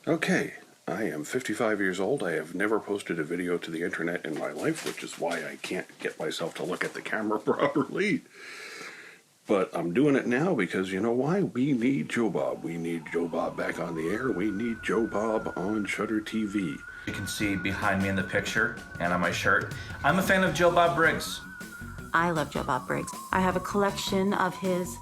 Okay, I am 55 years old. I have never posted a video to the internet in my life, which is why I can't get myself to look at the camera properly. But I'm doing it now because you know why? We need Joe Bob. We need Joe Bob back on the air. We need Joe Bob on Shudder TV. You can see behind me in the picture and on my shirt, I'm a fan of Joe Bob Briggs. I love Joe Bob Briggs. I have a collection of his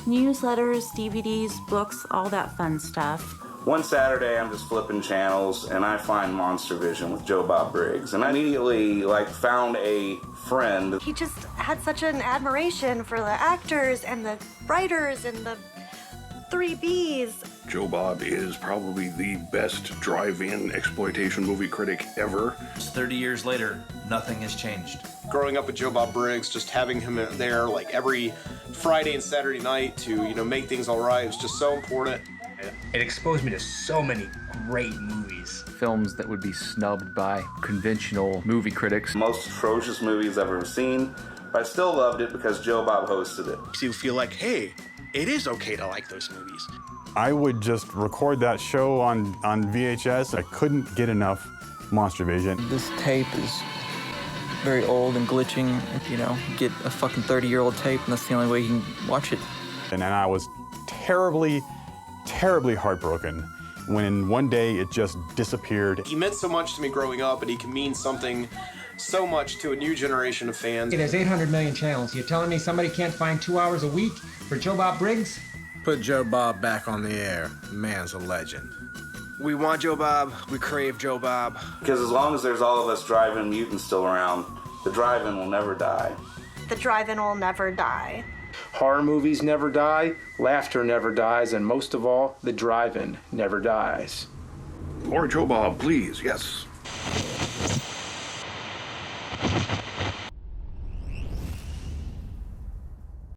newsletters, DVDs, books, all that fun stuff. One Saturday, I'm just flipping channels, and I find Monster Vision with Joe Bob Briggs, and I immediately found a friend. He just had such an admiration for the actors and the writers and the 3Bs. Joe Bob is probably the best drive-in exploitation movie critic ever. 30 years later, nothing has changed. Growing up with Joe Bob Briggs, just having him there every Friday and Saturday night to make things all right was just so important. It exposed me to so many great movies. Films that would be snubbed by conventional movie critics. Most atrocious movies I've ever seen, but I still loved it because Joe Bob hosted it. So you feel like, hey, it is okay to like those movies. I would just record that show on VHS. I couldn't get enough Monster Vision. This tape is very old and glitching. If get a fucking 30-year-old tape, and that's the only way you can watch it. And then I was terribly heartbroken when one day it just disappeared. He meant so much to me growing up, and he can mean something so much to a new generation of fans. There's 800 million channels. You're telling me somebody can't find 2 hours a week for Joe Bob Briggs? Put Joe Bob back on the air. The man's a legend. We want Joe Bob. We crave Joe Bob. Because as long as there's all of us drive-in mutants still around, the drive-in will never die. The drive-in will never die. Horror movies never die, laughter never dies, and most of all, the drive-in never dies. More Joe Bob, please, yes.